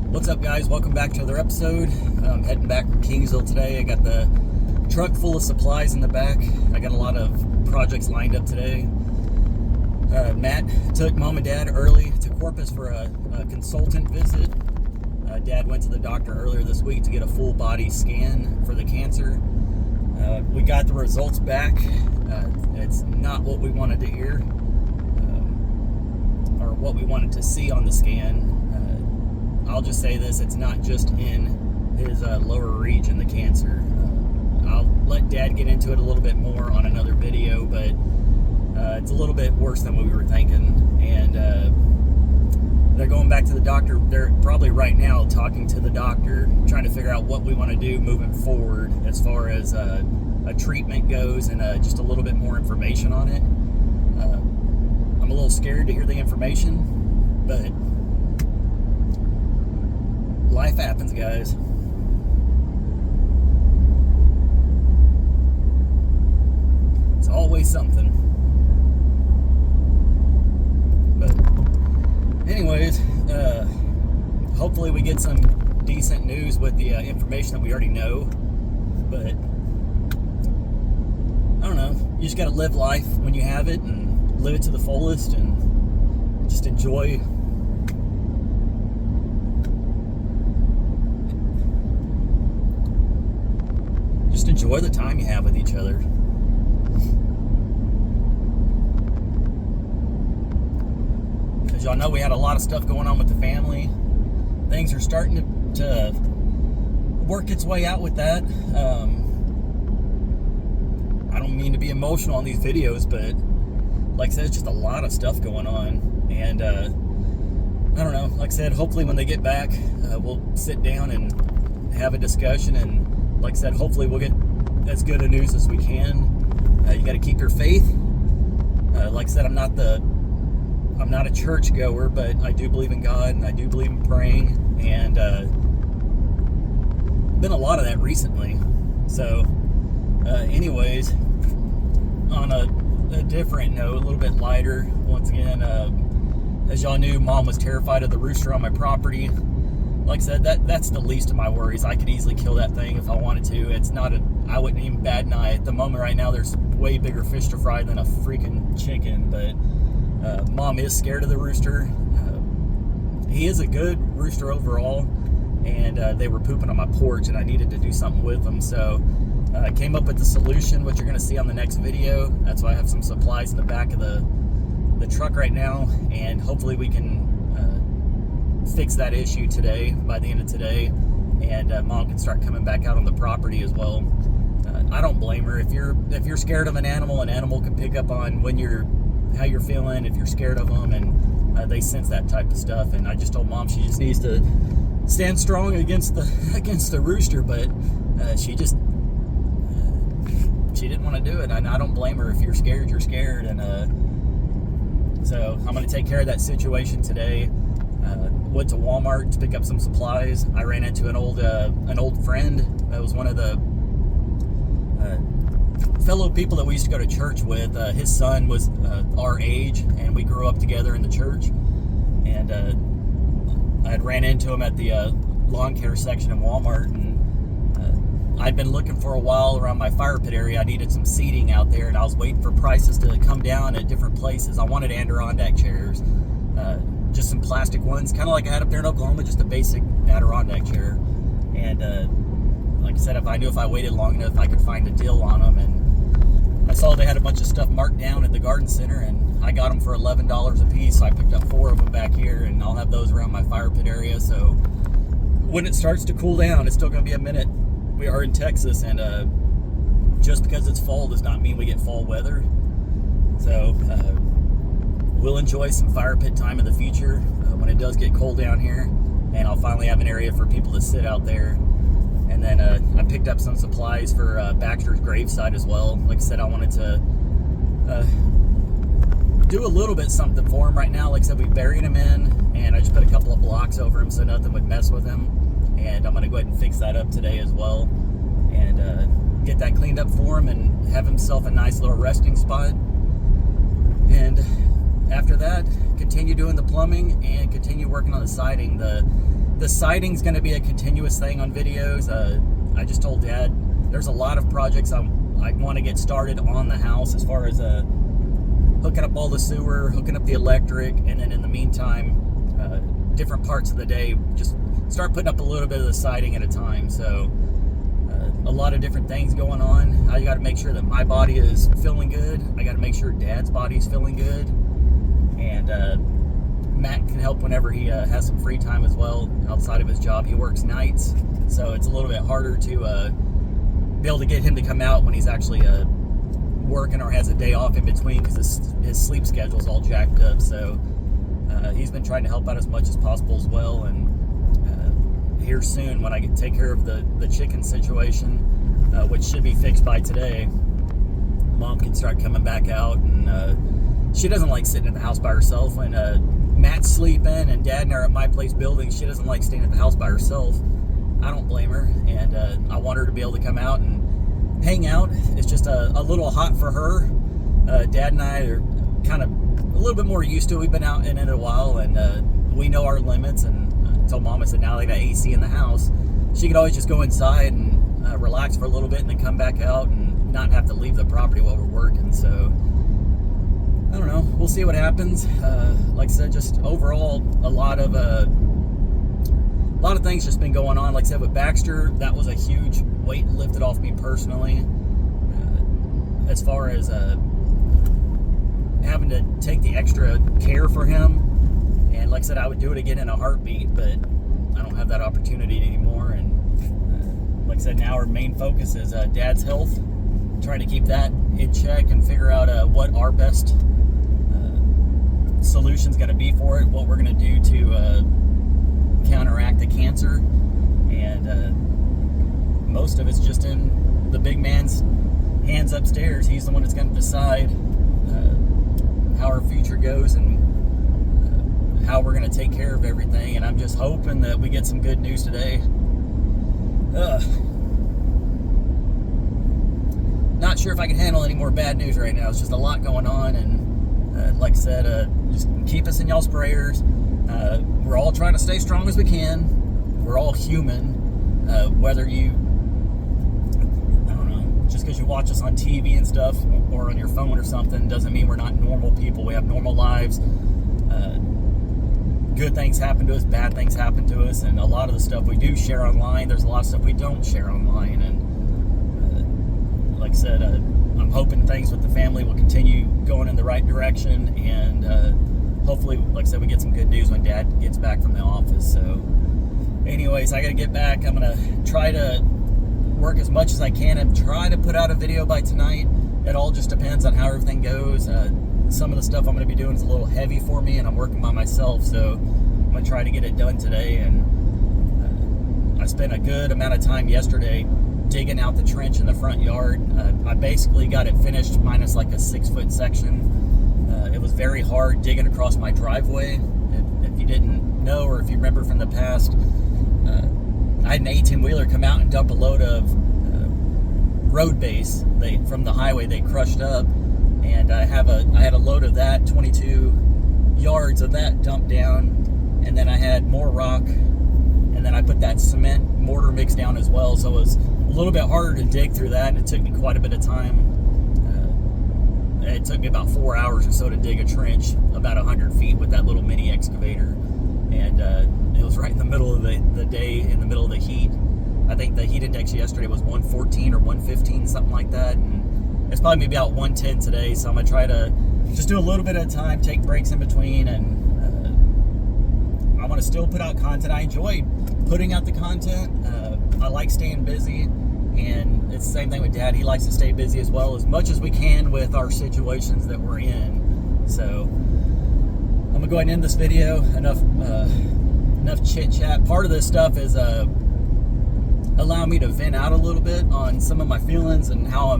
What's up, guys? Welcome back to another episode. I'm heading back from Kingsville today. I got the truck full of supplies in the back. I got a lot of projects lined up today. Matt took mom and dad early to Corpus for a consultant visit. Dad went to the doctor earlier this week to get a full body scan for the cancer. We got the results back. It's not what we wanted to hear or what we wanted to see on the scan. I'll just say this, it's not just in his lower region, the cancer. I'll let Dad get into it a little bit more on another video, but it's a little bit worse than what we were thinking. And they're going back to the doctor. They're probably right now talking to the doctor, trying to figure out what we want to do moving forward as far as a treatment goes and just a little bit more information on it. I'm a little scared to hear the information, but life happens, guys. It's always something. But anyways, hopefully we get some decent news with the information that we already know. But I don't know. You just got to live life when you have it and live it to the fullest and just enjoy the time you have with each other. As y'all know, we had a lot of stuff going on with the family. Things are starting to work its way out with that. I don't mean to be emotional on these videos, but like I said, it's just a lot of stuff going on. And I don't know, like I said, hopefully when they get back, we'll sit down and have a discussion. And like I said, hopefully we'll get as good a news as we can. You got to keep your faith. Like I said, I'm not a church goer, but I do believe in God and I do believe in praying, and been a lot of that recently. So anyways, on a different note, a little bit lighter, once again, as y'all knew, Mom was terrified of the rooster on my property. Like I said, that's the least of my worries. I could easily kill that thing if I wanted to. I wouldn't even bat an eye. At the moment right now, there's way bigger fish to fry than a freaking chicken. But Mom is scared of the rooster. He is a good rooster overall. And they were pooping on my porch, and I needed to do something with them. So I came up with the solution, which you're going to see on the next video. That's why I have some supplies in the back of the truck right now. And hopefully we can fix that issue today, by the end of today, and Mom can start coming back out on the property as well. I don't blame her. If you're scared of an animal can pick up on how you're feeling, if you're scared of them, and they sense that type of stuff. And I just told Mom she just needs to stand strong against the rooster, but she didn't want to do it. And I don't blame her. If you're scared, you're scared. And so I'm going to take care of that situation today. Went to Walmart to pick up some supplies. I ran into an old friend that was one of the fellow people that we used to go to church with. His son was our age, and we grew up together in the church. And I had ran into him at the lawn care section in Walmart, and I'd been looking for a while around my fire pit area. I needed some seating out there, and I was waiting for prices to come down at different places. I wanted Adirondack chairs. Just some plastic ones, kind of like I had up there in Oklahoma, just a basic Adirondack chair. And like I said, if I waited long enough, I could find a deal on them. And I saw they had a bunch of stuff marked down at the garden center, and I got them for $11 a piece. So I picked up 4 of them back here, and I'll have those around my fire pit area. So when it starts to cool down, it's still going to be a minute. We are in Texas, and just because it's fall does not mean we get fall weather. So we'll enjoy some fire pit time in the future when it does get cold down here, and I'll finally have an area for people to sit out there. And then I picked up some supplies for Baxter's gravesite as well. Like I said, I wanted to do a little bit something for him right now. Like I said, we buried him in, and I just put a couple of blocks over him so nothing would mess with him. And I'm going to go ahead and fix that up today as well, and get that cleaned up for him and have himself a nice little resting spot. And after that, continue doing the plumbing and continue working on the siding. The the siding's going to be a continuous thing on videos. I just told Dad there's a lot of projects I want to get started on the house, as far as hooking up all the sewer, hooking up the electric, and then in the meantime, different parts of the day, just start putting up a little bit of the siding at a time. So a lot of different things going on. I got to make sure that my body is feeling good. I got to make sure Dad's body's feeling good. And Matt can help whenever he has some free time as well outside of his job. He works nights, so it's a little bit harder to be able to get him to come out when he's actually working or has a day off in between, because his sleep schedule's all jacked up. So he's been trying to help out as much as possible as well. And here soon, when I take care of the chicken situation, which should be fixed by today, Mom can start coming back out. And she doesn't like sitting at the house by herself. When Matt's sleeping and Dad and I are at my place building, she doesn't like staying at the house by herself. I don't blame her, and I want her to be able to come out and hang out. It's just a little hot for her. Dad and I are kind of a little bit more used to it. We've been out in it a while, and we know our limits. And I told Mama, said now they got AC in the house, she could always just go inside and relax for a little bit and then come back out and not have to leave the property while we're working. So I don't know, we'll see what happens. Like I said, just overall a lot of things just been going on. Like I said, with Baxter, that was a huge weight lifted off me personally, as far as having to take the extra care for him. And like I said, I would do it again in a heartbeat, but I don't have that opportunity anymore. And like I said, now our main focus is Dad's health, trying to keep that in check and figure out what our best solution's going to be for it, what we're going to do to counteract the cancer. And most of it's just in the big man's hands upstairs. He's the one that's going to decide how our future goes and how we're going to take care of everything. And I'm just hoping that we get some good news today. Not sure if I can handle any more bad news right now. It's just a lot going on, and like I said, just keep us in y'all's prayers. We're all trying to stay strong as we can. We're all human. Whether you, I don't know, just because you watch us on TV and stuff or on your phone or something doesn't mean we're not normal people. We have normal lives. Good things happen to us, bad things happen to us, and a lot of the stuff we do share online, there's a lot of stuff we don't share online. And like I said, I'm hoping things with the family will continue going in the right direction, and hopefully, like I said, we get some good news when Dad gets back from the office. So anyways, I gotta get back. I'm gonna try to work as much as I can and try to put out a video by tonight. It all just depends on how everything goes. Some of the stuff I'm going to be doing is a little heavy for me, and I'm working by myself, so I'm going to try to get it done today. And I spent a good amount of time yesterday digging out the trench in the front yard. I basically got it finished minus like a 6-foot section. It was very hard digging across my driveway. If you didn't know, or if you remember from the past, I had an 18-wheeler come out and dump a load of road base from the highway they crushed up. And I had a load of that, 22 yards of that dumped down, and then I had more rock, and then I put that cement mortar mix down as well. So it was a little bit harder to dig through that, and it took me quite a bit of time. It took me about 4 hours or so to dig a trench about 100 feet with that little mini excavator, and it was right in the middle of the day, in the middle of the heat. I think the heat index yesterday was 114 or 115, something like that, and it's probably maybe about 110 today. So I'm gonna try to just do a little bit at a time, take breaks in between, and I want to still put out content. I enjoy putting out the content. I like staying busy, and it's the same thing with Dad. He likes to stay busy as well, as much as we can with our situations that we're in. So I'm gonna go ahead and end this video. Enough chit chat. Part of this stuff is allow me to vent out a little bit on some of my feelings and how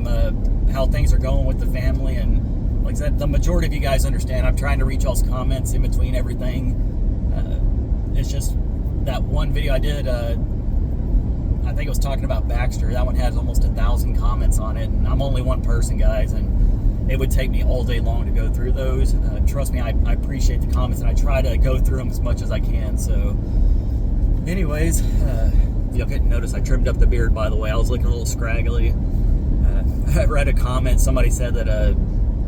things are going with the family. And like I said, the majority of you guys understand I'm trying to reach y'all's comments in between everything. It's just that one video I did, I think it was talking about Baxter. That one has almost 1,000 comments on it, and I'm only one person, guys, and it would take me all day long to go through those. Trust me, I appreciate the comments, and I try to go through them as much as I can. So Anyways, y'all couldn't notice I trimmed up the beard, by the way. I was looking a little scraggly. I read a comment. Somebody said that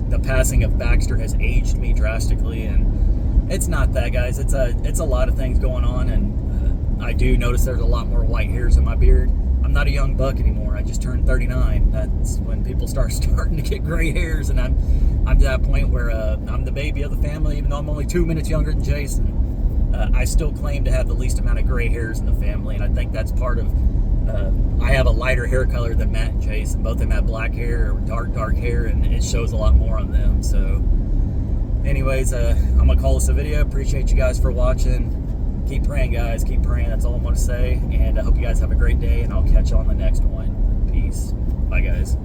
the passing of Baxter has aged me drastically, and it's not that, guys. It's a lot of things going on, and I do notice there's a lot more white hairs in my beard. I'm not a young buck anymore. I just turned 39. That's when people starting to get gray hairs, and I'm to that point where I'm the baby of the family, even though I'm only 2 minutes younger than Jason. I still claim to have the least amount of gray hairs in the family, and I think that's part of. I have a lighter hair color than Matt and Jason. Both of them have black hair or dark hair, and it shows a lot more on them. So, anyways, I'm gonna call this a video. Appreciate you guys for watching. Keep praying, guys. Keep praying. That's all I'm gonna say. And I hope you guys have a great day, and I'll catch you on the next one. Peace. Bye, guys.